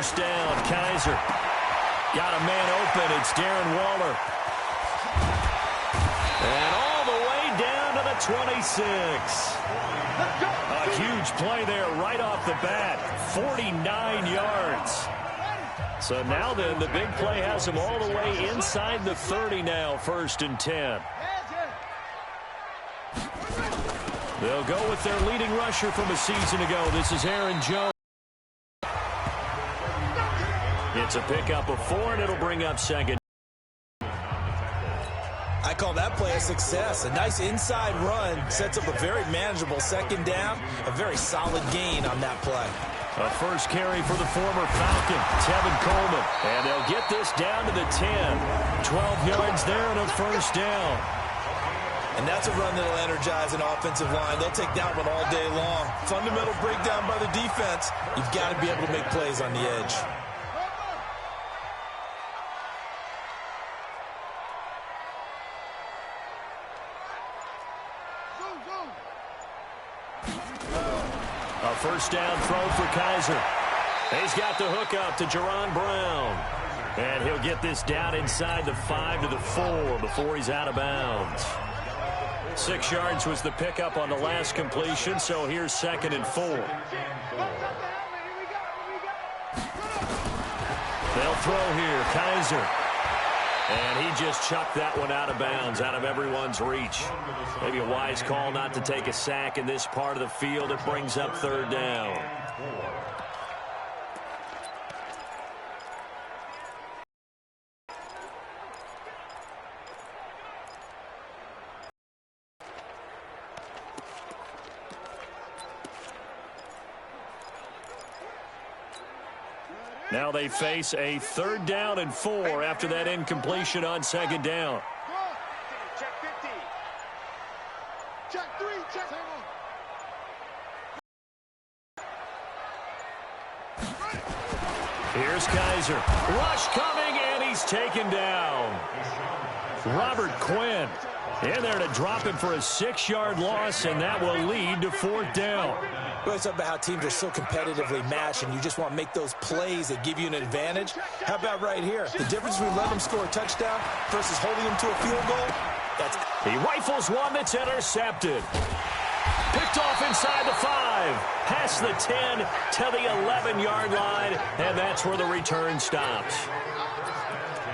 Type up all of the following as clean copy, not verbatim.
first down. Kaiser got a man open. It's Darren Waller. And all the way down to the 26. A huge play there right off the bat. 49 yards. So now then, the big play has him all the way inside the 30 now, 1st and 10. They'll go with their leading rusher from a season ago. This is Aaron Jones. It's a pickup of 4, and it'll bring up 2nd. I call that play a success. A nice inside run sets up a very manageable 2nd down. A very solid gain on that play. A first carry for the former Falcon, Tevin Coleman. And they'll get this down to the 10. 12 yards there and a first down. And that's a run that'll energize an offensive line. They'll take that one all day long. Fundamental breakdown by the defense. You've got to be able to make plays on the edge. A first down throw for Kaiser. He's got the hook up to Jerron Brown. And he'll get this down inside the 5 to the 4 before he's out of bounds. 6 yards was the pickup on the last completion, so here's 2nd and 4. They'll throw here, Kaiser. And he just chucked that one out of bounds, out of everyone's reach. Maybe a wise call not to take a sack in this part of the field. It brings up 3rd down. Now they face a 3rd down and 4 after that incompletion on 2nd down. Check 50. Check 3. Check 7. Here's Kaiser. Rush coming, and he's taken down. Robert Quinn in there to drop him for a 6-yard loss, and that will lead to 4th down. Well, it's about how teams are so competitively matched, and you just want to make those plays that give you an advantage. How about right here? The difference between letting them score a touchdown versus holding them to a field goal? He rifles one that's intercepted. Picked off inside the 5. Past the 10 to the 11-yard line, and that's where the return stops.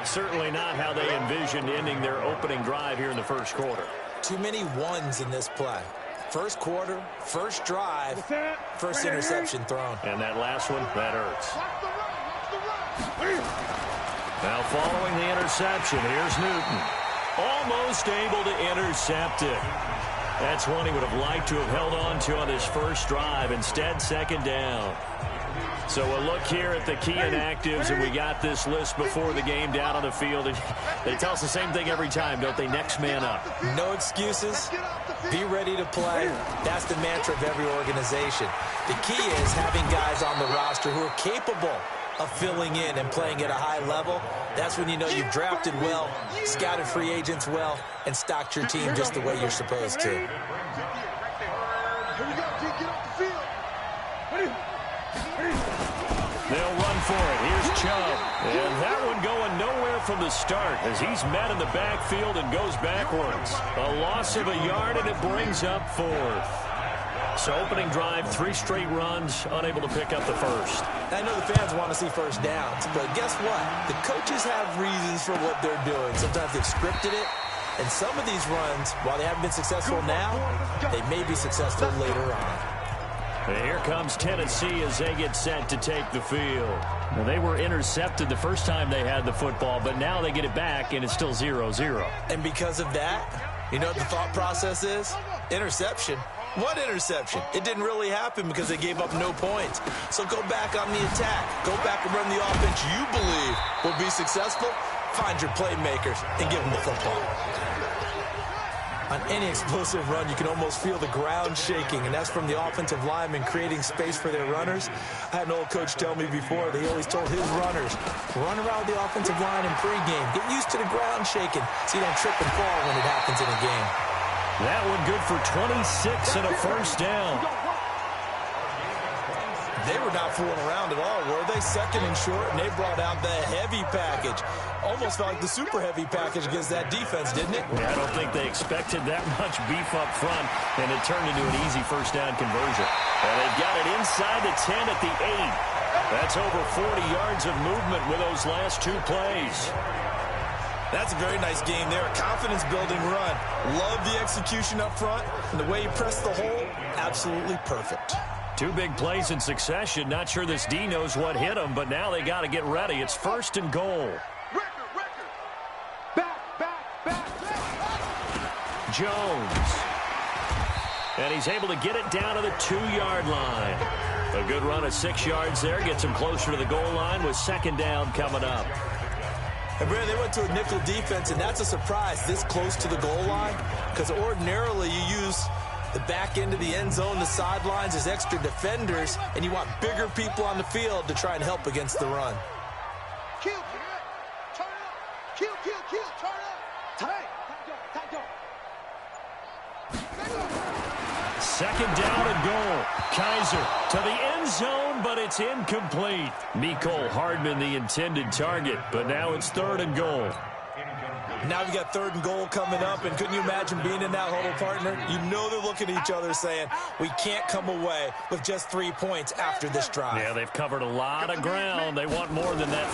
Certainly not how they envisioned ending their opening drive here in the first quarter. Too many ones in this play. First quarter, first drive, first interception thrown. And that last one, that hurts. Now following the interception, here's Newton. Almost able to intercept it. That's one he would have liked to have held on to on his first drive. Instead, 2nd down. So we'll look here at the key inactives, and we got this list before the game down on the field. They tell us the same thing every time, don't they? Next man up. No excuses. Be ready to play. That's the mantra of every organization. The key is having guys on the roster who are capable of filling in and playing at a high level. That's when you know you've drafted well, scouted free agents well, and stocked your team just the way you're supposed to. They'll run for it. Here's Chubb. And that one going nowhere from the start as he's met in the backfield and goes backwards. A loss of a yard, and it brings up 4th. So opening drive, 3 straight runs, unable to pick up the first. I know the fans want to see first downs, but guess what? The coaches have reasons for what they're doing. Sometimes they've scripted it, and some of these runs, while they haven't been successful now, they may be successful later on. And here comes Tennessee as they get set to take the field. Now, they were intercepted the first time they had the football, but now they get it back, and it's still 0-0. And because of that, you know what the thought process is? Interception. What interception? It didn't really happen because they gave up no points. So go back on the attack. Go back and run the offense you believe will be successful. Find your playmakers and give them the football. On any explosive run, you can almost feel the ground shaking, and that's from the offensive linemen creating space for their runners. I had an old coach tell me before that he always told his runners, run around the offensive line in pregame. Get used to the ground shaking so you don't trip and fall when it happens in a game. That one good for 26 and a first down. They were not fooling around at all, were they? Second and short, and they brought out the heavy package. Almost felt like the super heavy package against that defense, didn't it? Yeah, I don't think they expected that much beef up front, and it turned into an easy first down conversion. And they've got it inside the 10 at the 8. That's over 40 yards of movement with those last two plays. That's a very nice game there. A confidence-building run. Love the execution up front, and the way he pressed the hole, absolutely perfect. Two big plays in succession. Not sure this D knows what hit him, but now they got to get ready. It's first and goal. Back. Jones. And he's able to get it down to the 2-yard line. A good run of 6 yards there. Gets him closer to the goal line with second down coming up. And Brandon, they went to a nickel defense, and that's a surprise this close to the goal line, because ordinarily you use the back end of the end zone, the sidelines as extra defenders, and you want bigger people on the field to try and help against the run. Kill. Turn up. Kill. Turn up. Tight. Second down and goal. Kaiser to the end zone, but it's incomplete. Mecole Hardman the intended target, but now it's third and goal. Now we got third and goal coming up, and couldn't you imagine being in that huddle, partner? You know they're looking at each other saying, we can't come away with just 3 points after this drive. Yeah, they've covered a lot of ground. They want more than that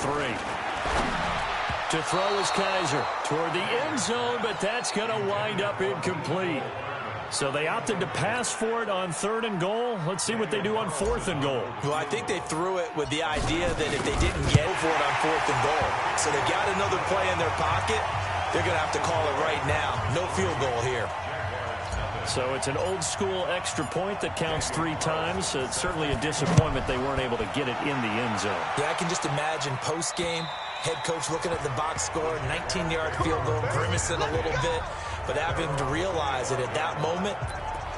3. To throw is Kaiser toward the end zone, but that's going to wind up incomplete. So they opted to pass for it on third and goal. Let's see what they do on fourth and goal. Well, I think they threw it with the idea that if they didn't get for it on fourth and goal, so they got another play in their pocket, they're going to have to call it right now. No field goal here. So it's an old-school extra point that counts 3 times. So it's certainly a disappointment they weren't able to get it in the end zone. Yeah, I can just imagine post-game, head coach looking at the box score, 19-yard field goal, grimacing a little bit, but having to realize that at that moment,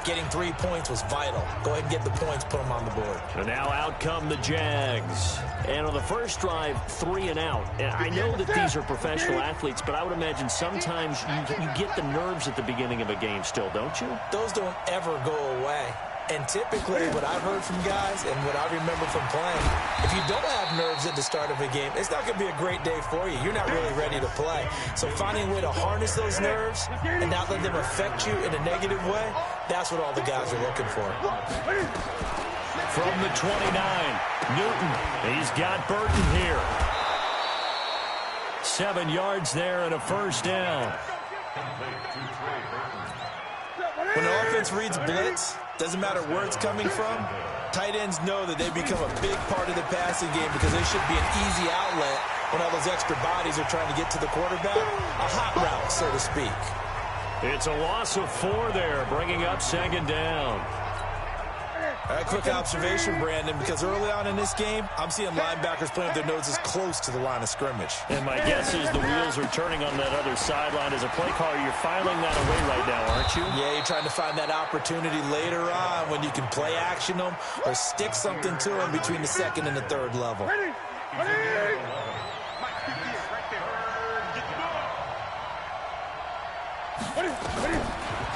getting 3 points was vital. Go ahead and get the points, put them on the board. And now out come the Jags. And on the first drive, 3 and out. And I know that these are professional athletes, but I would imagine sometimes you get the nerves at the beginning of a game still, don't you? Those don't ever go away. And typically, what I've heard from guys and what I remember from playing, if you don't have nerves at the start of a game, it's not going to be a great day for you. You're not really ready to play. So finding a way to harness those nerves and not let them affect you in a negative way, that's what all the guys are looking for. From the 29, Newton. He's got Burton here. 7 yards there and a first down. When the offense reads blitz, doesn't matter where it's coming from, tight ends know that they become a big part of the passing game because they should be an easy outlet when all those extra bodies are trying to get to the quarterback. A hot route, so to speak. It's a loss of 4 there, bringing up second down. A quick observation, Brandon, because early on in this game, I'm seeing linebackers playing with their noses close to the line of scrimmage. And my guess is the wheels are turning on that other sideline. As a play caller, you're filing that away right now, aren't you? Yeah, you're trying to find that opportunity later on when you can play action them or stick something to them between the second and the third level.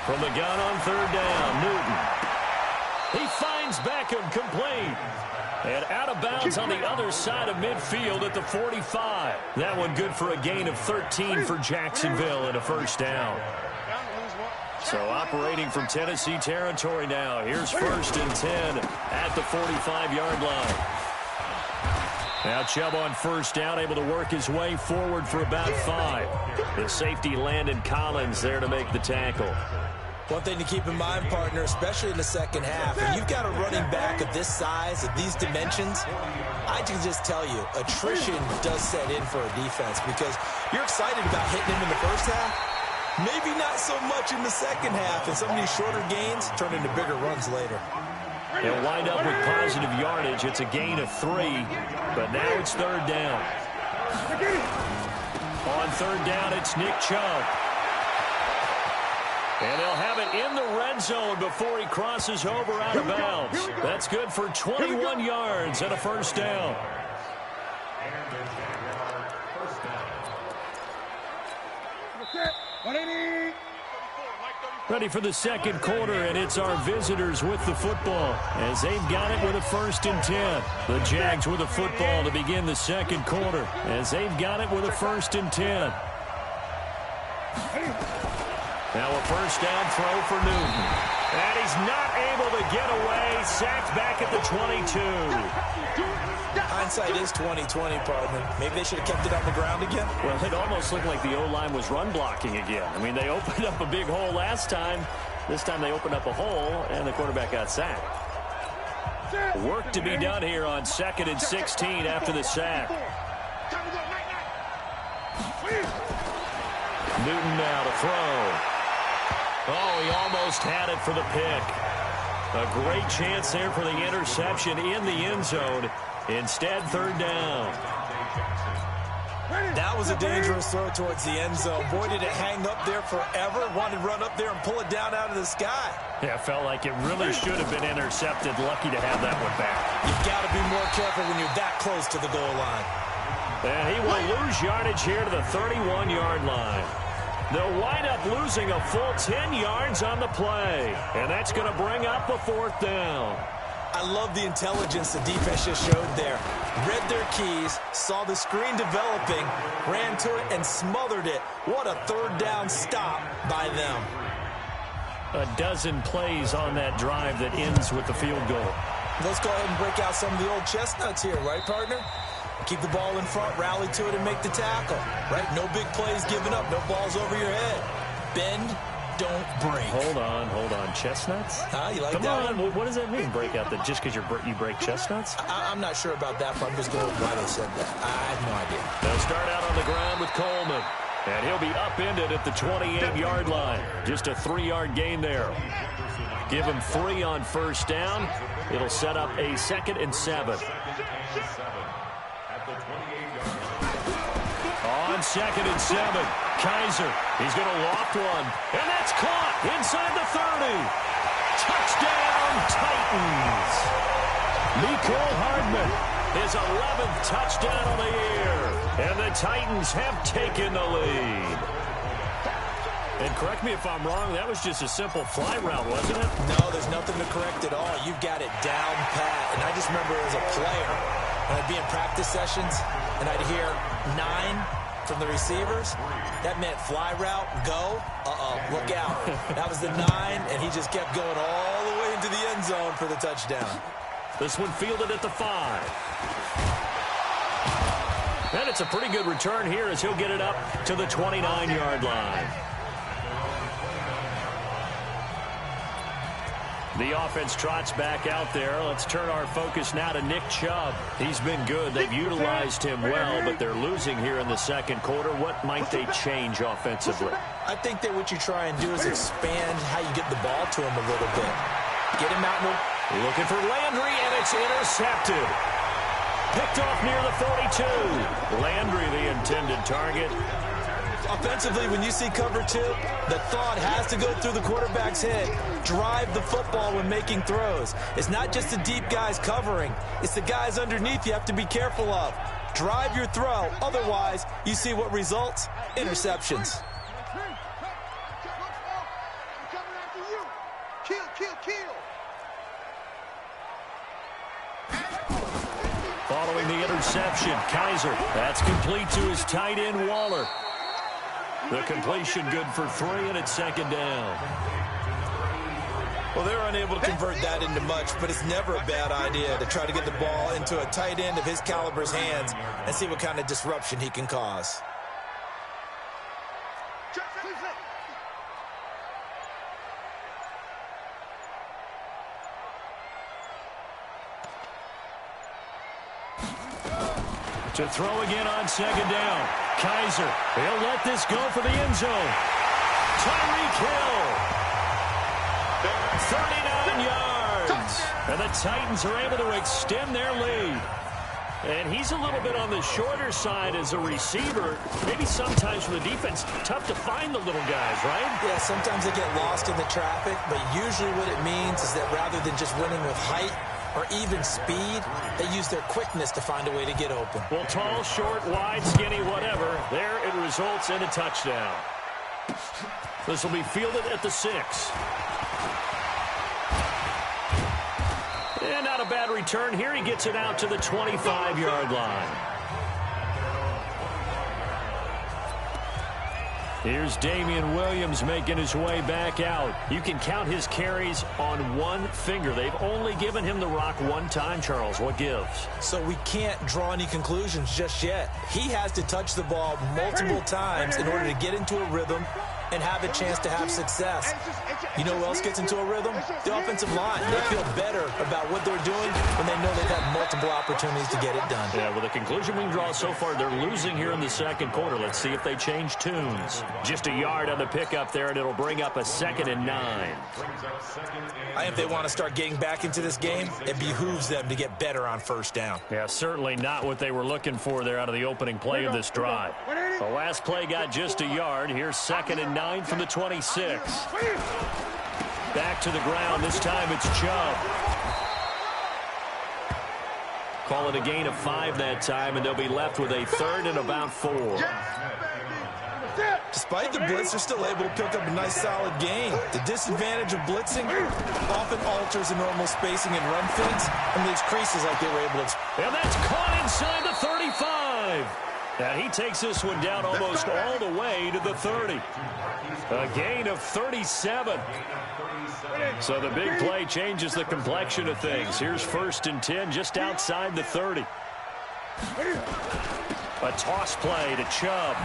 From the gun on third down, Newton. He finds Beckham complete. And out of bounds on the other side of midfield at the 45. That one good for a gain of 13 for Jacksonville and a first down. So operating from Tennessee territory now. Here's first and 10 at the 45-yard line. Now Chubb on first down, able to work his way forward for about 5. The safety Landon Collins there to make the tackle. One thing to keep in mind, partner, especially in the second half, when you've got a running back of this size, of these dimensions, I can just tell you, attrition does set in for a defense because you're excited about hitting him in the first half. Maybe not so much in the second half, and some of these shorter gains turn into bigger runs later. They'll wind up with positive yardage. It's a gain of 3, but now it's third down. On third down, it's Nick Chubb. And they'll have it in the red zone before he crosses over out of bounds. That's good for 21 yards and a first down. Ready for the second quarter, and it's our visitors with the football as they've got it with a 1st and 10. The Jags with the football to begin the second quarter as they've got it with a 1st and 10. Now a first down throw for Newton. And he's not able to get away. Sacked back at the 22. Hindsight is 20/20, partner. Maybe they should have kept it on the ground again. Well, it almost looked like the O-line was run blocking again. I mean, they opened up a big hole last time. This time they opened up a hole, and the quarterback got sacked. Work to be done here on 2nd and 16 after the sack. Newton now to throw. Oh, he almost had it for the pick. A great chance there for the interception in the end zone. Instead, 3rd down. That was a dangerous throw towards the end zone. Boy, did it hang up there forever. Wanted to run up there and pull it down out of the sky. Yeah, felt like it really should have been intercepted. Lucky to have that one back. You've got to be more careful when you're that close to the goal line. And he will lose yardage here to the 31-yard line. They'll wind up losing a full 10 yards on the play. And that's going to bring up a 4th down. I love the intelligence the defense just showed there. Read their keys, saw the screen developing, ran to it, and smothered it. What a 3rd down stop by them. A dozen plays on that drive that ends with the field goal. Let's go ahead and break out some of the old chestnuts here, right, partner? Keep the ball in front, rally to it, and make the tackle, right? No big plays given up, no balls over your head. Bend, don't break. Hold on. Chestnuts? You like Come that on. one? What does that mean, break out? That just because you break chestnuts? I'm not sure about that, but I'm just going with why they said that. I have no idea. They'll start out on the ground with Coleman. And he'll be upended at the 28-yard line. Just a 3-yard gain there. Give him 3 on 1st down. It'll set up a 2nd and 7. On 2nd and 7, Kaiser. He's going to loft one. And that's caught inside the 30. Touchdown, Titans. Mecole Hardman, his 11th touchdown of the year. And the Titans have taken the lead. And correct me if I'm wrong, that was just a simple fly route, wasn't it? No, there's nothing to correct at all. You've got it down pat. And I just remember as a player, when I'd be in practice sessions, and I'd hear 9 from the receivers, that meant fly route, go, look out. That was the 9, and he just kept going all the way into the end zone for the touchdown. This one fielded at the 5. And it's a pretty good return here as he'll get it up to the 29-yard line. The offense trots back out there. Let's turn our focus now to Nick Chubb. He's been good. They've utilized him well, but they're losing here in the second quarter. What might they change offensively? I think that what you try and do is expand how you get the ball to him a little bit. Get him out. Looking for Landry, and it's intercepted. Picked off near the 42. Landry, the intended target. Offensively, when you see cover 2, the thought has to go through the quarterback's head. Drive the football when making throws. It's not just the deep guys covering. It's the guys underneath you have to be careful of. Drive your throw. Otherwise, you see what results? Interceptions. Following the interception, Kaiser. That's complete to his tight end, Waller. The completion good for 3, and it's 2nd down. Well, they're unable to convert that into much, but it's never a bad idea to try to get the ball into a tight end of his caliber's hands and see what kind of disruption he can cause. To throw again on 2nd down. Kaiser, he'll let this go for the end zone. Tyreek Hill. 39 yards. And the Titans are able to extend their lead. And he's a little bit on the shorter side as a receiver. Maybe sometimes for the defense, tough to find the little guys, right? Yeah, sometimes they get lost in the traffic, but usually what it means is that rather than just winning with height or even speed, they use their quickness to find a way to get open. Well, tall, short, wide, skinny, whatever, there it results in a touchdown. This will be fielded at the 6. And not a bad return here. He gets it out to the 25-yard line. Here's Damian Williams making his way back out. You can count his carries on one finger. They've only given him the rock one time, Charles. What gives? So we can't draw any conclusions just yet. He has to touch the ball multiple times in order to get into a rhythm and have a chance to have success. You know who else gets into a rhythm? The offensive line. They feel better about what they're doing when they know they've had multiple opportunities to get it done. Yeah, well, the conclusion we can draw so far, they're losing here in the second quarter. Let's see if they change tunes. Just a yard on the pickup there, and it'll bring up a 2nd and 9. I think if they want to start getting back into this game, it behooves them to get better on first down. Yeah, certainly not what they were looking for there out of the opening play of this drive. The last play got just a yard. Here's 2nd and 9 from the 26. Back to the ground. This time it's Chubb. Call it a gain of 5 that time, and they'll be left with a 3rd and about 4. Despite the blitz, they're still able to pick up a nice solid gain. The disadvantage of blitzing often alters the normal spacing and run fits and leaves creases like they were able to. And that's caught inside the 35. And he takes this one down almost all the way to the 30. A gain of 37. So the big play changes the complexion of things. Here's 1st and 10 just outside the 30. A toss play to Chubb.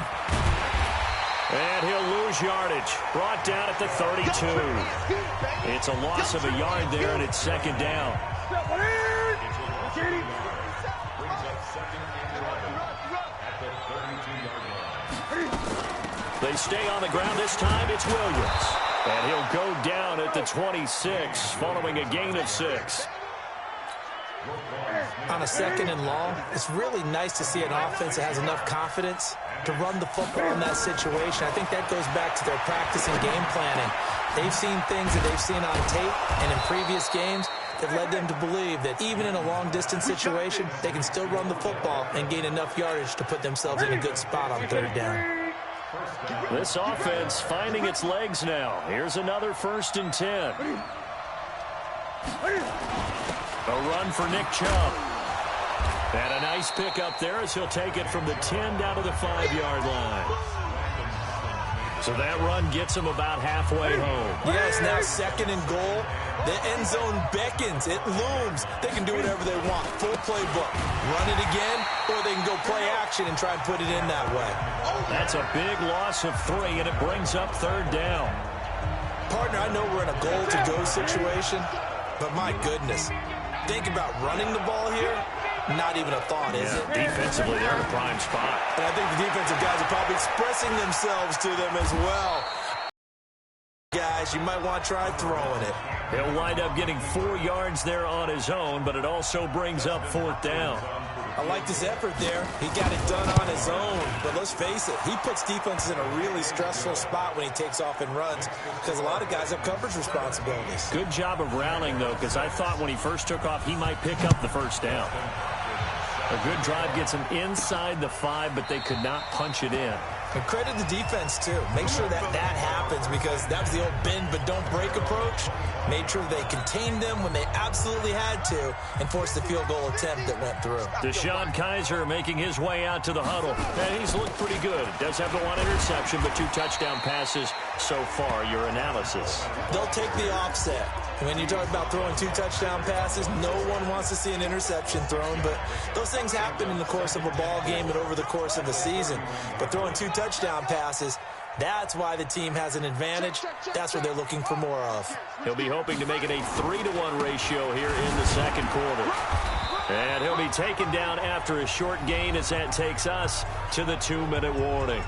And he'll lose yardage. Brought down at the 32. It's a loss of a yard there, and it's 2nd down. They stay on the ground. This time it's Williams. And he'll go down at the 26 following a gain of 6. On a 2nd and long, it's really nice to see an offense that has enough confidence to run the football in that situation. I think that goes back to their practice and game planning. They've seen things that they've seen on tape and in previous games that led them to believe that even in a long-distance situation, they can still run the football and gain enough yardage to put themselves in a good spot on 3rd down. This offense finding its legs now. Here's another 1st and 10. A run for Nick Chubb. And a nice pickup there as he'll take it from the 10 down to the 5-yard line. So that run gets him about halfway home. Yes, now 2nd and goal. The end zone beckons. It looms. They can do whatever they want. Full playbook. Run it again, or they can go play action and try and put it in that way. That's a big loss of 3, and it brings up 3rd down. Partner, I know we're in a goal-to-go situation, but my goodness. Think about running the ball here. Not even a thought, is it? Defensively, they're in a prime spot. And I think the defensive guys are probably expressing themselves to them as well. Guys, you might want to try throwing it. He'll wind up getting 4 yards there on his own, but it also brings up 4th down. I liked his effort there. He got it done on his own. But let's face it, he puts defenses in a really stressful spot when he takes off and runs because a lot of guys have coverage responsibilities. Good job of rallying, though, because I thought when he first took off, he might pick up the 1st down. A good drive gets him inside the 5, but they could not punch it in. And credit the defense, too. Make sure that happens because that was the old bend but don't break approach. Made sure they contained them when they absolutely had to and forced the field goal attempt that went through. Deshaun Kaiser making his way out to the huddle. And he's looked pretty good. Does have the 1 interception, but 2 touchdown passes so far. Your analysis. They'll take the offset. When you talk about throwing 2 touchdown passes, no one wants to see an interception thrown, but those things happen in the course of a ball game and over the course of a season. But throwing 2 touchdown passes, that's why the team has an advantage. That's what they're looking for more of. He'll be hoping to make it a 3-to-1 ratio here in the second quarter. And he'll be taken down after a short gain as that takes us to the 2-minute warning.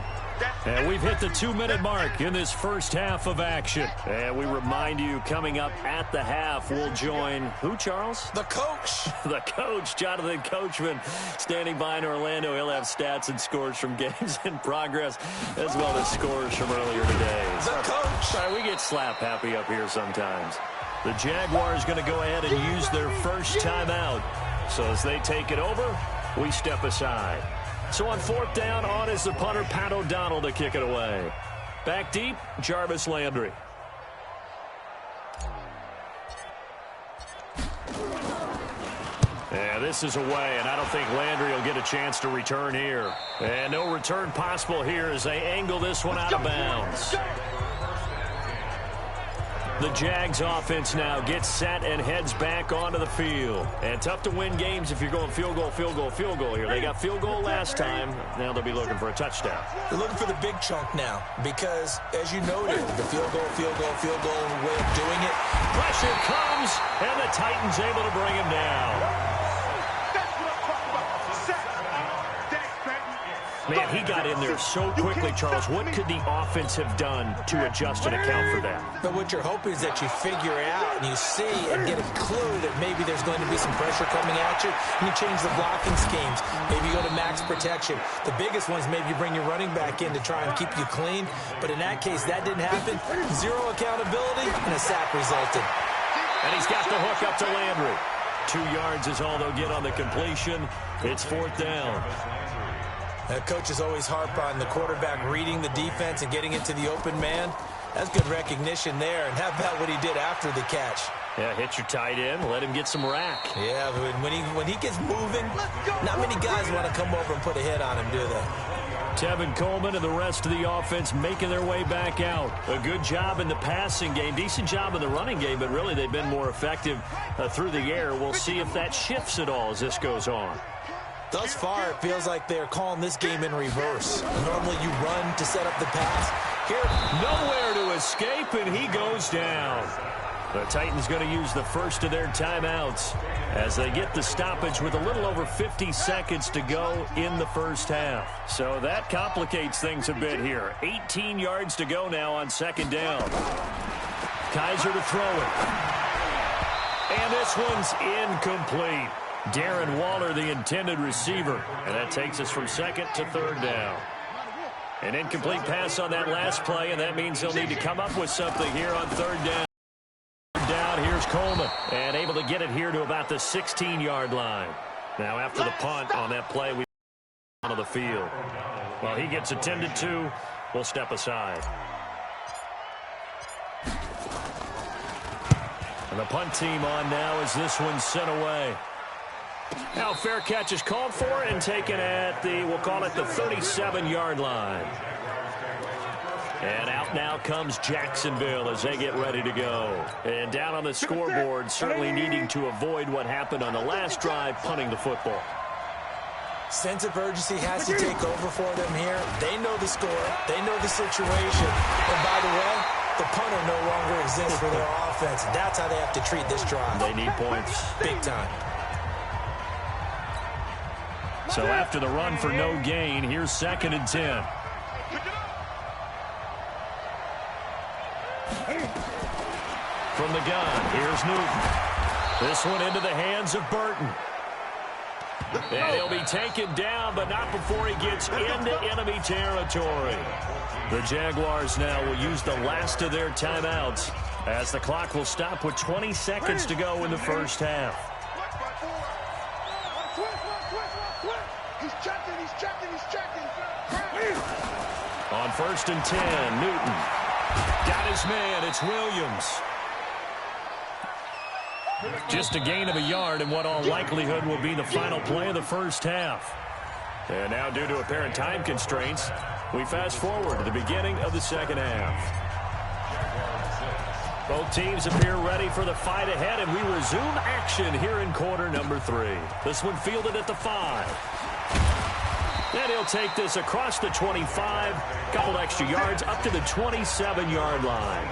And we've hit the 2-minute mark in this first half of action. And we remind you, coming up at the half, we'll join who, Charles? The coach. The coach, Jonathan Coachman, standing by in Orlando. He'll have stats and scores from games in progress, as well as scores from earlier today. The coach. Sorry, we get slap happy up here sometimes. The Jaguars going to go ahead and use their first timeout. So as they take it over, we step aside. So on 4th down, on is the punter, Pat O'Donnell, to kick it away. Back deep, Jarvis Landry. And this is away, and I don't think Landry will get a chance to return here. And no return possible here as they angle this one out of bounds. The Jags offense now gets set and heads back onto the field. And tough to win games if you're going field goal, field goal, field goal here. They got field goal last time. Now they'll be looking for a touchdown. They're looking for the big chunk now because, as you noted, the field goal way of doing it. Pressure comes, and the Titans able to bring him down. Man, he got in there so quickly, Charles. What could the offense have done to adjust and account for that? But what you're hoping is that you figure out and you see and get a clue that maybe there's going to be some pressure coming at you, and you change the blocking schemes. Maybe you go to max protection. The biggest one is maybe you bring your running back in to try and keep you clean. But in that case, that didn't happen. Zero accountability, and a sack resulted. And he's got the hook up to Landry. 2 yards is all they'll get on the completion. It's 4th down. Coaches always harp on the quarterback reading the defense and getting into the open man. That's good recognition there. And how about what he did after the catch? Yeah, hit your tight end, let him get some rack. Yeah, when he gets moving, not many guys want to come over and put a hit on him, do they? Tevin Coleman and the rest of the offense making their way back out. A good job in the passing game, decent job in the running game, but really they've been more effective through the air. We'll see if that shifts at all as this goes on. Thus far, it feels like they're calling this game in reverse. Normally you run to set up the pass. Here, nowhere to escape, and he goes down. The Titans going to use the first of their timeouts as they get the stoppage with a little over 50 seconds to go in the first half. So that complicates things a bit here. 18 yards to go now on 2nd down. Kaiser to throw it. And this one's incomplete. Darren Waller, the intended receiver. And that takes us from 2nd to 3rd down. An incomplete pass on that last play, and that means they'll need to come up with something here on 3rd down. Here's Coleman, and able to get it here to about the 16-yard line. Now after the punt on that play, we on the field. While he gets attended to, we'll step aside. And the punt team on now as this one's sent away. Now fair catch is called for and taken at the, we'll call it the 37-yard line. And out now comes Jacksonville as they get ready to go. And down on the scoreboard, certainly needing to avoid what happened on the last drive, punting the football. Sense of urgency has to take over for them here. They know the score. They know the situation. And by the way, the punter no longer exists for their offense. That's how they have to treat this drive. They need points. Big time. So after the run for no gain, here's 2nd and 10. From the gun, here's Newton. This one into the hands of Burton. And he'll be taken down, but not before he gets into enemy territory. The Jaguars now will use the last of their timeouts as the clock will stop with 20 seconds to go in the first half. He's checking. On 1st and 10, Newton. Got his man, it's Williams. Just a gain of a yard in what all likelihood will be the final play of the first half. And now due to apparent time constraints, we fast forward to the beginning of the 2nd half. Both teams appear ready for the fight ahead, and we resume action here in quarter number 3. This one fielded at the 5. And he'll take this across the 25, couple extra yards up to the 27-yard line.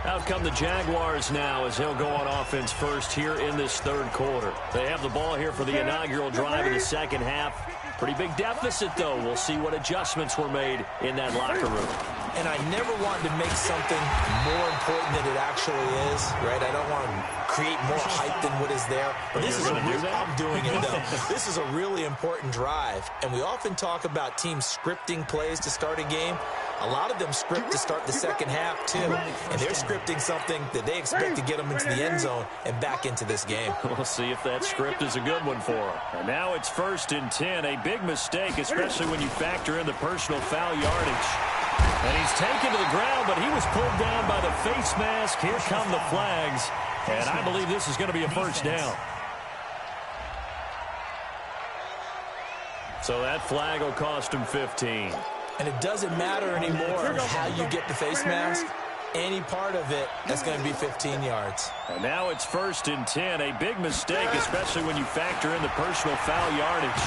Out come the Jaguars now as he'll go on offense first here in this 3rd quarter. They have the ball here for the inaugural drive in the 2nd half. Pretty big deficit, though. We'll see what adjustments were made in that locker room. And I never wanted to make something more important than it actually is, right? I don't want to create more hype than what is there. But this is I'm doing it, though. This is a really important drive. And we often talk about teams scripting plays to start a game. A lot of them script to start the second half, too. And they're scripting something that they expect to get them into the end zone and back into this game. We'll see if that script is a good one for them. And now it's 1st and 10. A big mistake, especially when you factor in the personal foul yardage. And he's taken to the ground, but he was pulled down by the face mask. Here come the flags. And I believe this is going to be a first down. So that flag will cost him 15. And it doesn't matter anymore how you get the face mask. Any part of it, that's going to be 15 yards. And now it's 1st and 10. A big mistake, especially when you factor in the personal foul yardage.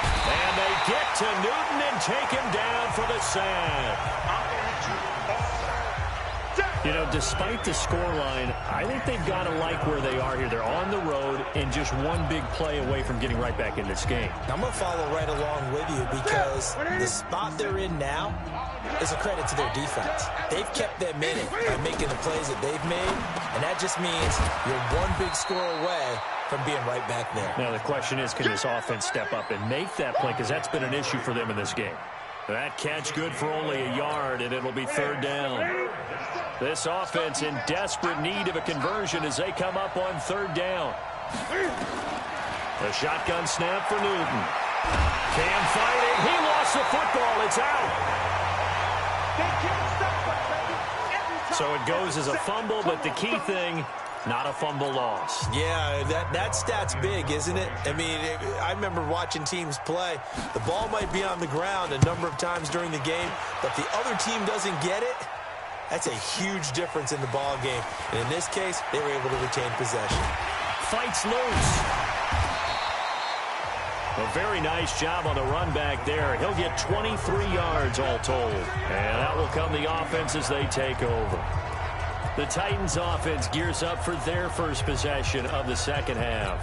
And they get to Newton and take him down for the sack. You know, despite the scoreline, I think they've got to like where they are here. They're on the road and just one big play away from getting right back in this game. I'm going to follow right along with you because the spot they're in now is a credit to their defense. They've kept them in it by making the plays that they've made, and that just means you're one big score away from being right back there. Now the question is, can this offense step up and make that play? Because that's been an issue for them in this game. That catch good for only a yard, and it'll be 3rd down. This offense in desperate need of a conversion as they come up on 3rd down. The shotgun snap for Newton. Cam fighting. He lost the football. It's out. So it goes as a fumble, but the key thing, not a fumble loss. Yeah, that stat's big, isn't it? I mean, I remember watching teams play. The ball might be on the ground a number of times during the game, but the other team doesn't get it. That's a huge difference in the ball game. And in this case, they were able to retain possession. Fights loose. A very nice job on the run back there. He'll get 23 yards all told. And that will come the offense as they take over. The Titans offense gears up for their first possession of the second half.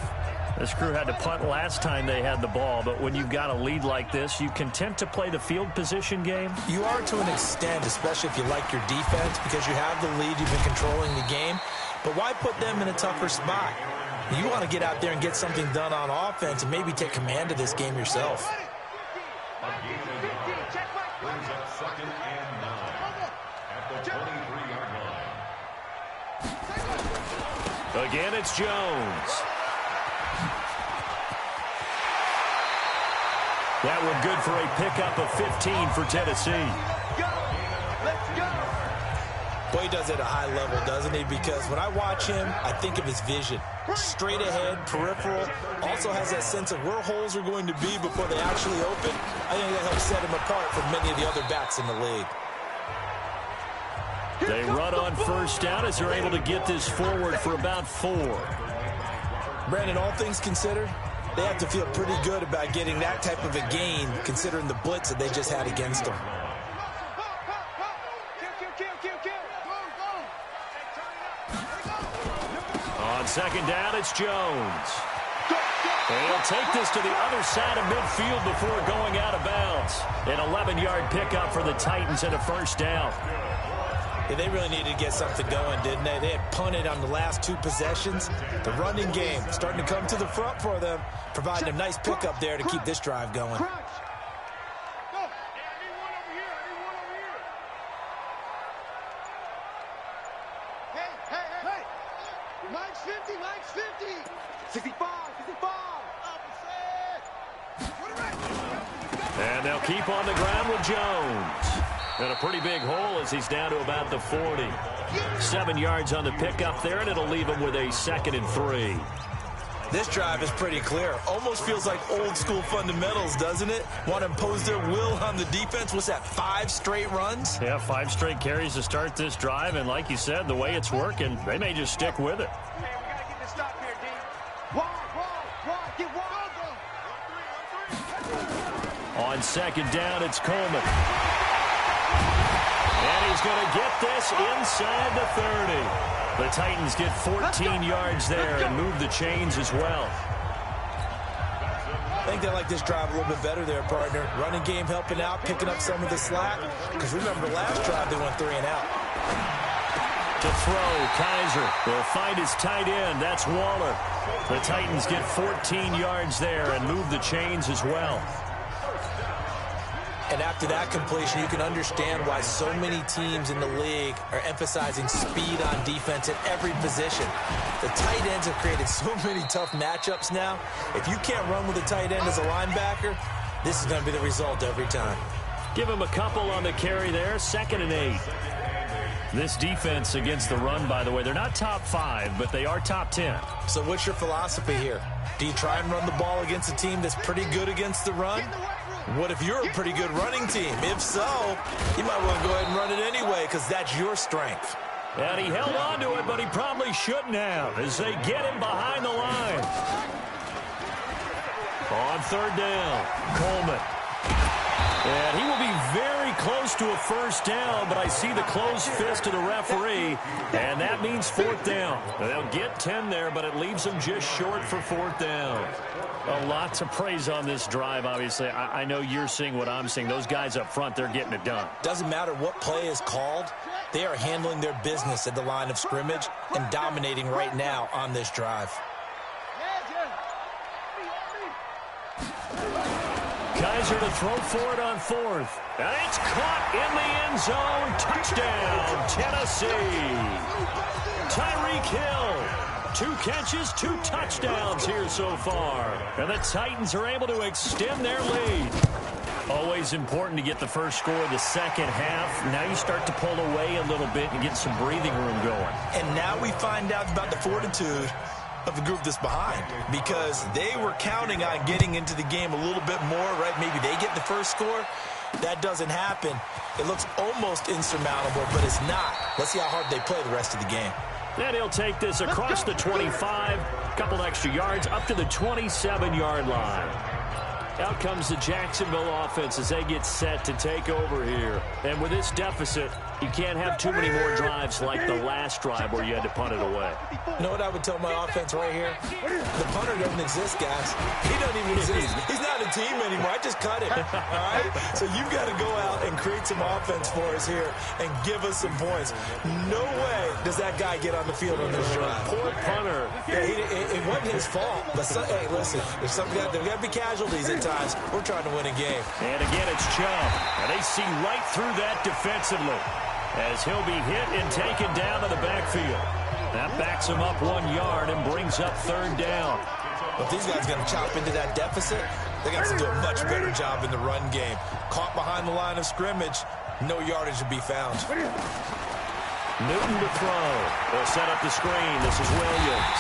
This crew had to punt last time they had the ball, but when you've got a lead like this, you content to play the field position game? You are to an extent, especially if you like your defense, because you have the lead, you've been controlling the game. But why put them in a tougher spot? You want to get out there and get something done on offense and maybe take command of this game yourself. Again, it's Jones. That one good for a pickup of 15 for Tennessee. Boy, he does it at a high level, doesn't he? Because when I watch him, I think of his vision. Straight ahead, peripheral. Also has that sense of where holes are going to be before they actually open. I think that helps set him apart from many of the other backs in the league. They run on 1st down as they're able to get this forward for about 4. Brandon, all things considered, they have to feel pretty good about getting that type of a gain considering the blitz that they just had against them. On 2nd down, it's Jones. He'll take this to the other side of midfield before going out of bounds. An 11-yard pickup for the Titans and a 1st down. Yeah, they really needed to get something going, didn't they? They had punted on the last 2 possessions. The running game starting to come to the front for them, providing a nice pickup there to keep this drive going. Hey. Mike's 50. 65. And they'll keep on the ground with Jones. And a pretty big hole as he's down to about the 40. 7 yards on the pickup there, and it'll leave him with a 2nd and 3. This drive is pretty clear. Almost feels like old school fundamentals, doesn't it? Want to impose their will on the defense. What's that, 5 straight runs? Yeah, 5 straight carries to start this drive, and like you said, the way it's working, they may just stick with it. Hey, we got to get this stop here, D. Wide, get wide. On 2nd down, it's Coleman. And he's going to get this inside the 30. The Titans get 14 yards there and move the chains as well. I think they like this drive a little bit better there, partner. Running game helping out, picking up some of the slack. Because remember, last drive they went 3 and out. To throw, Kaiser will find his tight end. That's Waller. The Titans get 14 yards there and move the chains as well. And after After that completion, you can understand why so many teams in the league are emphasizing speed on defense at every position. The tight ends have created so many tough matchups now. If you can't run with a tight end as a linebacker, this is going to be the result every time. Give him a couple on the carry there, 2nd and 8. This defense against the run, by the way, they're not top 5, but they are top 10. So what's your philosophy here? Do you try and run the ball against a team that's pretty good against the run? What if you're a pretty good running team? If so, you might want to go ahead and run it anyway because that's your strength. And he held on to it, but he probably shouldn't have as they get him behind the line. On 3rd down, Coleman. And he will be very close to a first down, but I see the closed fist of the referee, and that means 4th down. They'll get 10 there, but it leaves them just short for 4th down. A lot to praise on this drive, obviously. I know you're seeing what I'm seeing. Those guys up front, they're getting it done. Doesn't matter what play is called. They are handling their business at the line of scrimmage and dominating right now on this drive. Kaiser to throw for it on 4th. And it's caught in the end zone. Touchdown, Tennessee. Tyreek Hill. 2 catches, 2 touchdowns here so far. And the Titans are able to extend their lead. Always important to get the first score of the second half. Now you start to pull away a little bit and get some breathing room going. And now we find out about the fortitude of the group that's behind, because they were counting on getting into the game a little bit more, right? Maybe they get the first score. That doesn't happen. It looks almost insurmountable, but it's not. Let's see how hard they play the rest of the game. And he'll take this across the 25, a couple extra yards, up to the 27-yard line. Out comes the Jacksonville offense as they get set to take over here. And with this deficit, you can't have too many more drives like the last drive where you had to punt it away. You know what I would tell my offense right here? The punter doesn't exist, guys. He doesn't even exist. He's not a team anymore. I just cut him. All right? So you've got to go out and create some offense for us here and give us some points. No way does that guy get on the field on this drive. Poor punter. Yeah, it wasn't his fault. But, hey, listen, there's got to be casualties at times. We're trying to win a game. And again, it's Chubb. And they see right through that defensively as he'll be hit and taken down to the backfield. That backs him up 1 yard and brings up 3rd down. If these guys are going to chop into that deficit, they got to do a much better job in the run game. Caught behind the line of scrimmage, no yardage to be found. Newton to throw. They'll set up the screen. This is Williams.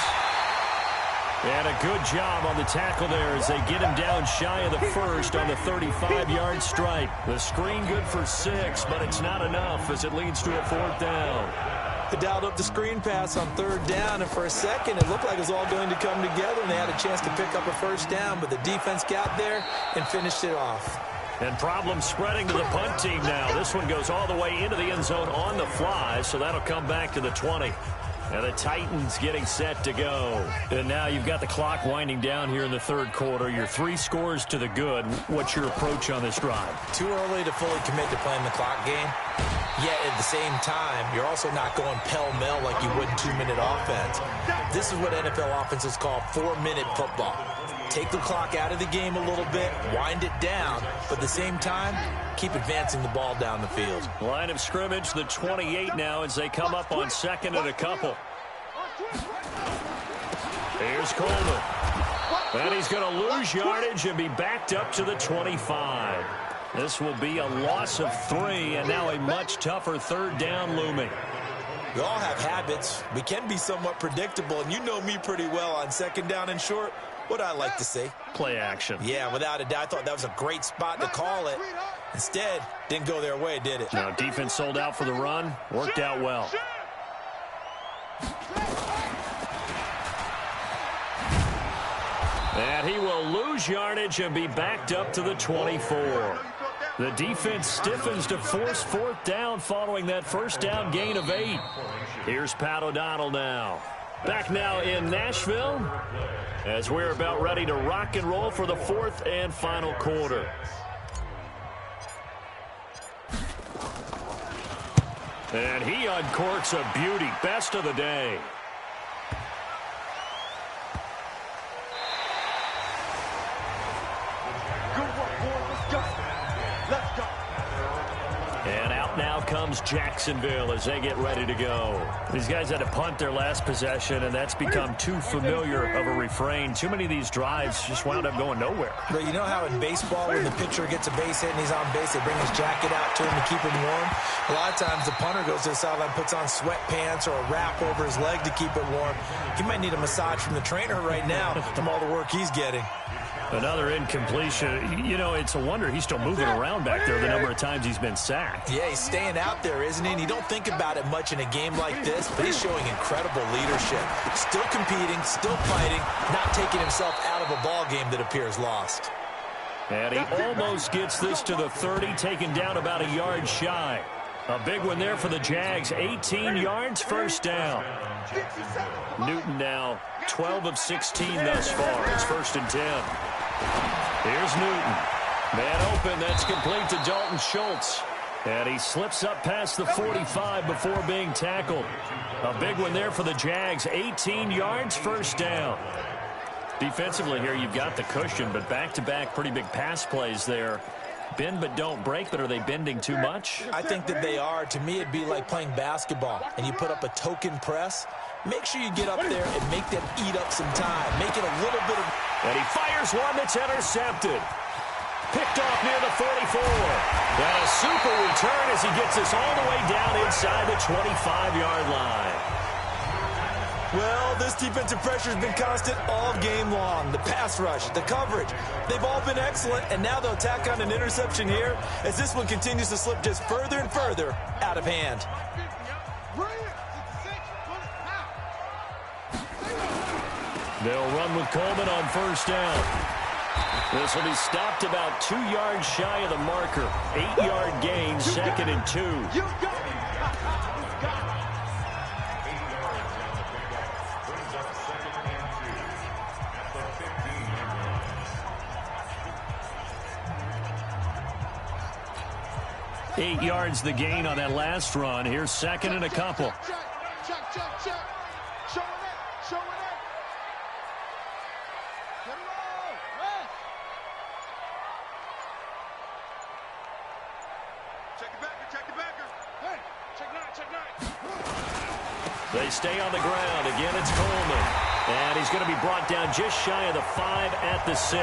And a good job on the tackle there as they get him down shy of the first on the 35-yard strike. The screen good for 6, but it's not enough as it leads to a 4th down. They dialed up the screen pass on 3rd down, and for a second it looked like it was all going to come together, and they had a chance to pick up a first down, but the defense got there and finished it off. And problems spreading to the punt team now. This one goes all the way into the end zone on the fly, so that'll come back to the 20. And the Titans getting set to go. And now you've got the clock winding down here in the 3rd quarter. You're 3 scores to the good. What's your approach on this drive? Too early to fully commit to playing the clock game. Yet at the same time, you're also not going pell-mell like you would in 2-minute offense. This is what NFL offenses call 4-minute football. Take the clock out of the game a little bit, wind it down, but at the same time, keep advancing the ball down the field. Line of scrimmage, the 28 now as they come up on 2nd and a couple. Here's Coleman. And he's going to lose yardage and be backed up to the 25. This will be a loss of 3, and now a much tougher 3rd down looming. We all have habits. We can be somewhat predictable, and you know me pretty well on 2nd down and short. What I like to see. Play action. Yeah, without a doubt. I thought that was a great spot to call it. Instead, didn't go their way, did it? No, defense sold out for the run. Worked out well. And he will lose yardage and be backed up to the 24. The defense stiffens to force 4th down following that first down gain of 8. Here's Pat O'Donnell now. Back now in Nashville as we're about ready to rock and roll for the 4th and final quarter. And he uncorks a beauty. Best of the day. Good work, boy. Let's go. Let's go. And out now comes Jacksonville as they get ready to go. These guys had to punt their last possession, and that's become too familiar of a refrain. Too many of these drives just wound up going nowhere. But you know how in baseball, when the pitcher gets a base hit and he's on base, they bring his jacket out to him to keep him warm? A lot of times the punter goes to the sideline, puts on sweatpants or a wrap over his leg to keep it warm. He might need a massage from the trainer right now from all the work he's getting. Another incompletion. You know, it's a wonder he's still moving around back there the number of times he's been sacked. Yeah, he's staying out there, isn't he? And you don't think about it much in a game like this, but he's showing incredible leadership. Still competing, still fighting, not taking himself out of a ball game that appears lost. And he almost gets this to the 30, taken down about a yard shy. A big one there for the Jags. 18 yards, first down. Newton now 12 of 16 thus far. It's 1st and 10. Here's Newton. Man open. That's complete to Dalton Schultz. And he slips up past the 45 before being tackled. A big one there for the Jags. 18 yards, first down. Defensively here, you've got the cushion, but back-to-back pretty big pass plays there. Bend but don't break, but are they bending too much? I think that they are. To me, it'd be like playing basketball, and you put up a token press. Make sure you get up there and make them eat up some time. Make it a little bit of... And he fires one that's intercepted. Picked off near the 44. And a super return as he gets us all the way down inside the 25-yard line. Well, this defensive pressure has been constant all game long. The pass rush, the coverage, they've all been excellent, and now they'll tack on an interception here as this one continues to slip just further and further out of hand. They'll run with Coleman on first down. This will be stopped about 2 yards shy of the marker. 8-yard gain, 2nd and 2. 8 yards the gain on that last run. Here's 2nd and a couple. Check. Show it. Get it all. Check the backer. Hey, check nine. They stay on the ground. Again, it's Coleman. And he's going to be brought down just shy of the 5 at the 6.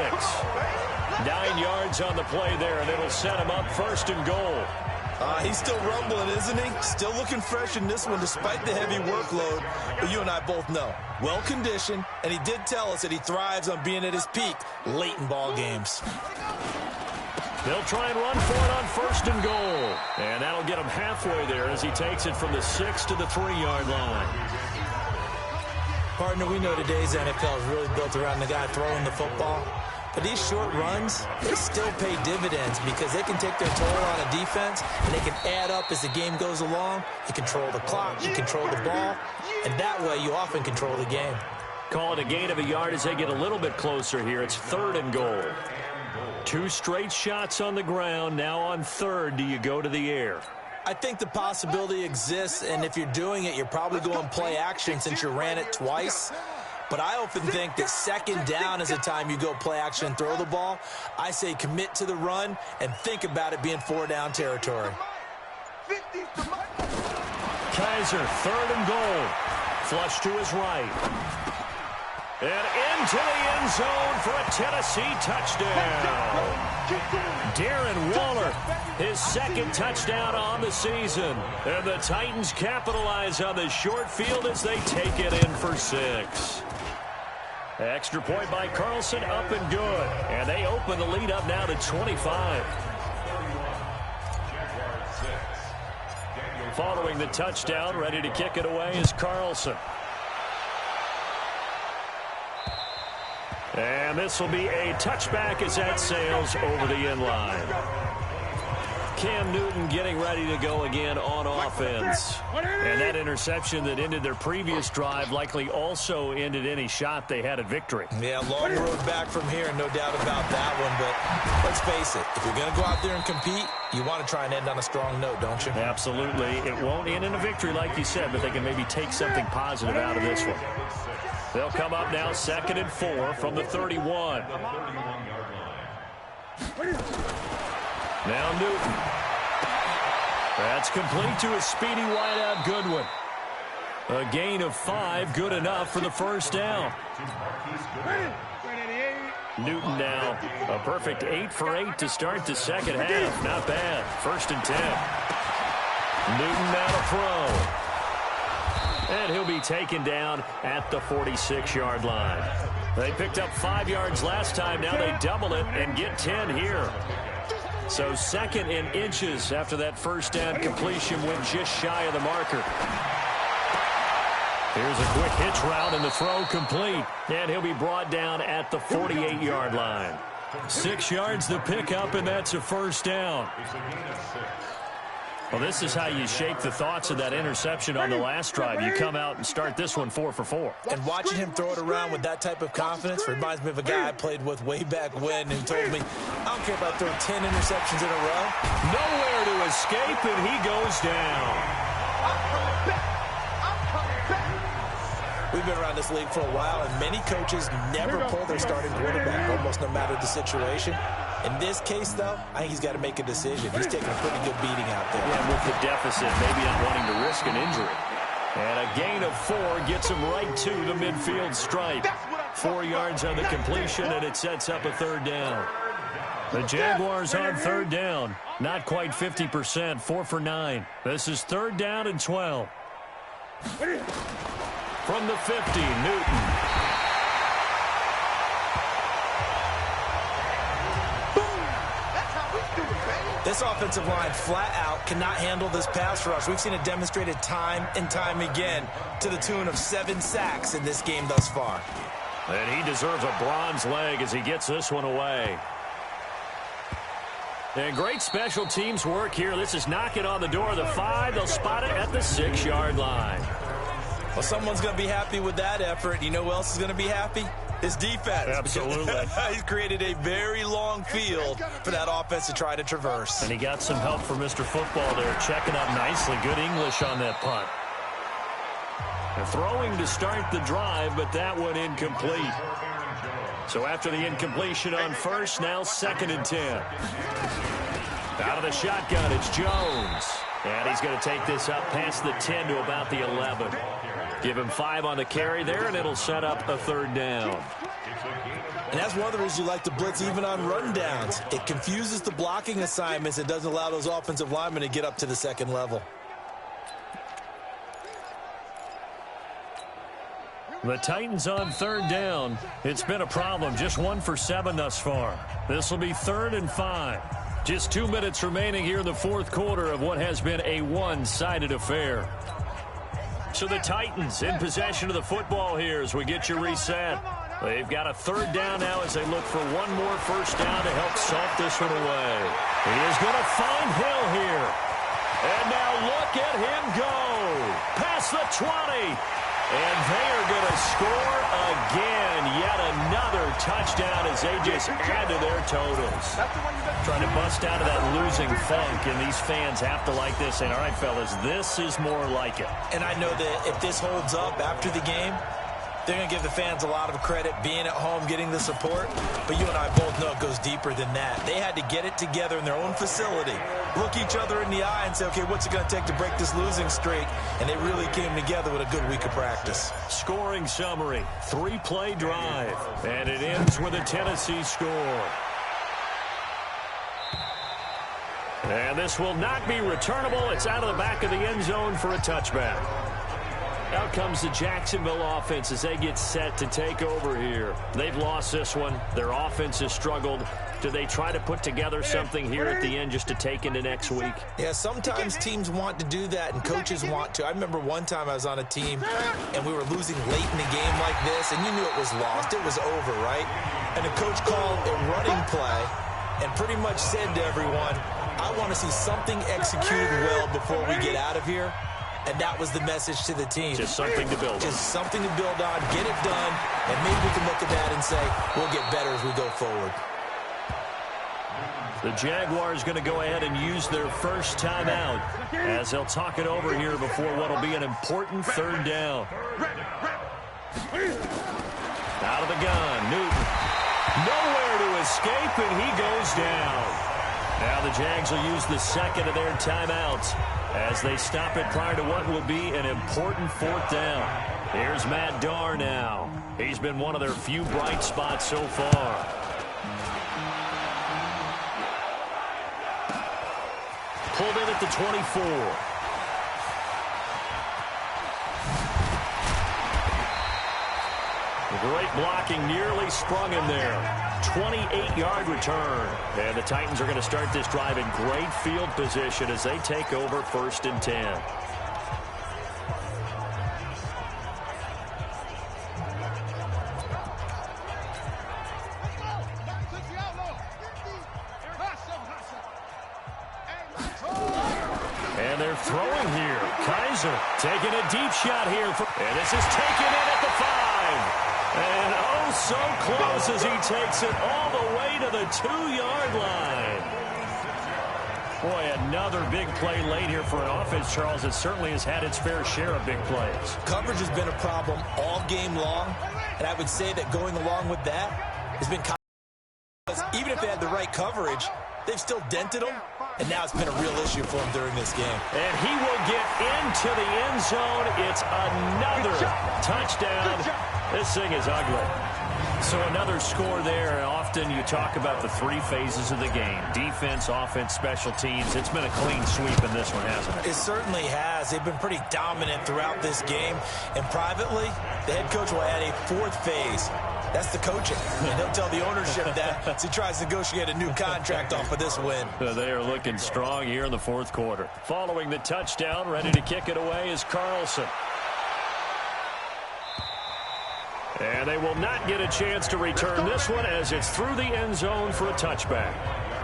9 yards on the play there, and it'll set him up 1st and goal. He's still rumbling, isn't he? Still looking fresh in this one despite the heavy workload. But you and I both know, well-conditioned, and he did tell us that he thrives on being at his peak late in ball games. They'll try and run for it on 1st and goal. And that'll get him halfway there as he takes it from the 6 to the 3-yard line. Partner, we know today's NFL is really built around the guy throwing the football. But these short runs, they still pay dividends because they can take their toll on a defense, and they can add up as the game goes along. You control the clock, you control the ball, and that way you often control the game. Call it a gain of a yard as they get a little bit closer here. It's 3rd and goal. 2 straight shots on the ground. Now on 3rd, do you go to the air? I think the possibility exists, and if you're doing it, you're probably going play action since you ran it twice. But I often think that 2nd down is the time you go play action and throw the ball. I say commit to the run and think about it being 4-down territory. Kaiser, 3rd and goal. Flush to his right. And into the end zone for a Tennessee touchdown. Darren Waller, his 2nd touchdown on the season. And the Titans capitalize on the short field as they take it in for 6. Extra point by Carlson, up and good. And they open the lead up now to 25. Following the touchdown, ready to kick it away is Carlson. And this will be a touchback as that sails over the end line. Cam Newton getting ready to go again on offense. And that interception that ended their previous drive likely also ended any shot they had at victory. Yeah, long road back from here, no doubt about that one. But let's face it, if you're going to go out there and compete, you want to try and end on a strong note, don't you? Absolutely. It won't end in a victory like you said, but they can maybe take something positive out of this one. They'll come up now 2nd and 4 from the 31. Now Newton. That's complete to a speedy wideout Goodwin. A gain of 5, good enough for the first down. Newton now, a perfect 8 for 8 to start the second half. Not bad. 1st and 10. Newton now to throw. And he'll be taken down at the 46-yard line. They picked up 5 yards last time. Now they double it and get 10 here. So 2nd in inches after that first down completion went just shy of the marker. Here's a quick hitch route and the throw complete. And he'll be brought down at the 48-yard line. 6 yards the pickup, and that's a first down. Well, this is how you shake the thoughts of that interception on the last drive. You come out and start this one 4 for 4. And watching him throw it around with that type of confidence reminds me of a guy I played with way back when who told me, I don't care if I throw 10 interceptions in a row. Nowhere to escape, and he goes down. We've been around this league for a while, and many coaches never pull their starting quarterback, almost no matter the situation. In this case, though, I think he's got to make a decision. He's taking a pretty good beating out there. Yeah, with the deficit, maybe not wanting to risk an injury. And a gain of 4 gets him right to the midfield stripe. 4 yards on the completion, and it sets up a 3rd down. The Jaguars on 3rd down. Not quite 50%, 4 for 9. This is 3rd down and 12. From the 50, Newton. This offensive line flat out cannot handle this pass rush. We've seen it demonstrated time and time again to the tune of 7 sacks in this game thus far. And he deserves a bronze leg as he gets this one away. And great special teams work here. This is knocking on the door of the 5. They'll spot it at the 6-yard line. Well, someone's going to be happy with that effort. You know who else is going to be happy? His defense. Absolutely. He's created a very long field for that offense to try to traverse. And he got some help from Mr. Football there, checking up nicely. Good English on that punt. And throwing to start the drive, but that one incomplete. So after the incompletion on first, now 2nd and 10. Out of the shotgun, it's Jones. And he's going to take this up past the 10 to about the 11. Give him 5 on the carry there, and it'll set up a 3rd down. And that's one of the reasons you like to blitz even on rundowns. It confuses the blocking assignments. It doesn't allow those offensive linemen to get up to the 2nd level. The Titans on 3rd down. It's been a problem. Just 1 for 7 thus far. This will be 3rd and 5. Just 2 minutes remaining here in the 4th quarter of what has been a one-sided affair. So the Titans in possession of the football here as we get you reset. They've got a 3rd down now as they look for one more first down to help salt this one away. He is going to find Hill here. And now look at him go. Past the 20. And they are going to score again. Yet another touchdown as they just add to their totals. Trying to bust out of that losing funk, and these fans have to like this. And all right, fellas, this is more like it. And I know that if this holds up after the game, they're going to give the fans a lot of credit being at home, getting the support. But you and I both know it goes deeper than that. They had to get it together in their own facility, look each other in the eye and say, okay, what's it going to take to break this losing streak? And they really came together with a good week of practice. Scoring summary, 3-play drive, and it ends with a Tennessee score. And this will not be returnable. It's out of the back of the end zone for a touchback. Out comes the Jacksonville offense as they get set to take over here. They've lost this one. Their offense has struggled. Do they try to put together something here at the end just to take into next week? Yeah, sometimes teams want to do that and coaches want to. I remember one time I was on a team and we were losing late in the game like this, and you knew it was lost. It was over, right? And the coach called a running play and pretty much said to everyone, I want to see something executed well before we get out of here. And that was the message to the team. Just something to build on. Just something to build on, get it done, and maybe we can look at that and say, we'll get better as we go forward. The Jaguars going to go ahead and use their first timeout as they'll talk it over here before what will be an important 3rd down. Out of the gun, Newton. Nowhere to escape, and he goes down. Now the Jags will use the second of their timeouts as they stop it prior to what will be an important fourth down. Here's Matt Darr now. He's been one of their few bright spots so far. Pulled in at the 24. Great blocking, nearly sprung him there. 28-yard return. And the Titans are going to start this drive in great field position as they take over 1st and 10. And they're throwing here. Kaiser taking a deep shot here. And this is taken in at the 5. And oh, so close as he takes it all the way to the 2-yard line. Boy, another big play late here for an offense, Charles, that certainly has had its fair share of big plays. Coverage has been a problem all game long, and I would say that going along with that has been even if they had the right coverage, they've still dented them, and now it's been a real issue for him during this game. And he will get into the end zone. It's another touchdown. This thing is ugly. So another score there. Often you talk about the 3 phases of the game. Defense, offense, special teams. It's been a clean sweep in this one, hasn't it? It certainly has. They've been pretty dominant throughout this game. And privately, the head coach will add a 4th phase. That's the coaching. And he'll tell the ownership that as he tries to negotiate a new contract off of this win. They are looking strong here in the 4th quarter. Following the touchdown, ready to kick it away is Carlson. And they will not get a chance to return this one as it's through the end zone for a touchback.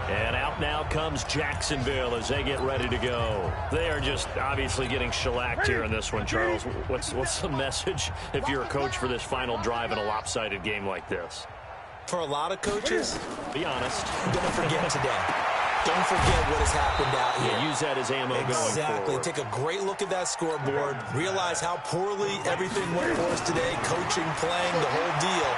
And out now comes Jacksonville as they get ready to go. They are just obviously getting shellacked here in this one, Charles. What's the message if you're a coach for this final drive in a lopsided game like this? For a lot of coaches, be honest, don't forget today. Don't forget what has happened out here. Yeah, use that as ammo going forward. Exactly. Take a great look at that scoreboard. Realize how poorly everything went for us today. Coaching, playing, the whole deal.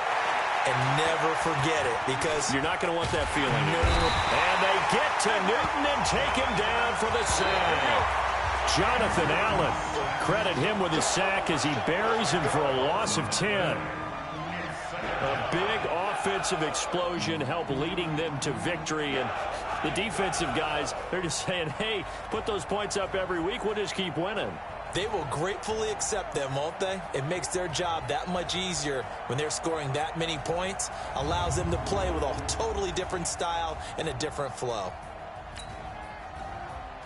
And never forget it, because you're not going to want that feeling. No. And they get to Newton and take him down for the sack. Jonathan Allen, credit him with his sack as he buries him for a loss of 10. A big offensive explosion helped leading them to victory, and the defensive guys, they're just saying, hey, put those points up every week, we'll just keep winning. They will gratefully accept them, won't they? It makes their job that much easier when they're scoring that many points. Allows them to play with a totally different style and a different flow.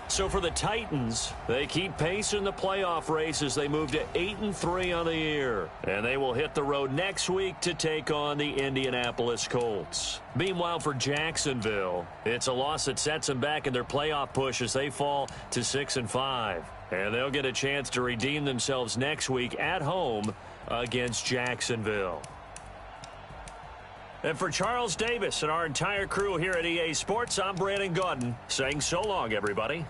So for the Titans, they keep pace in the playoff race as they move to 8-3 on the year. And they will hit the road next week to take on the Indianapolis Colts. Meanwhile, for Jacksonville, it's a loss that sets them back in their playoff push as they fall to 6-5. And they'll get a chance to redeem themselves next week at home against Jacksonville. And for Charles Davis and our entire crew here at EA Sports, I'm Brandon Gaudin saying so long, everybody.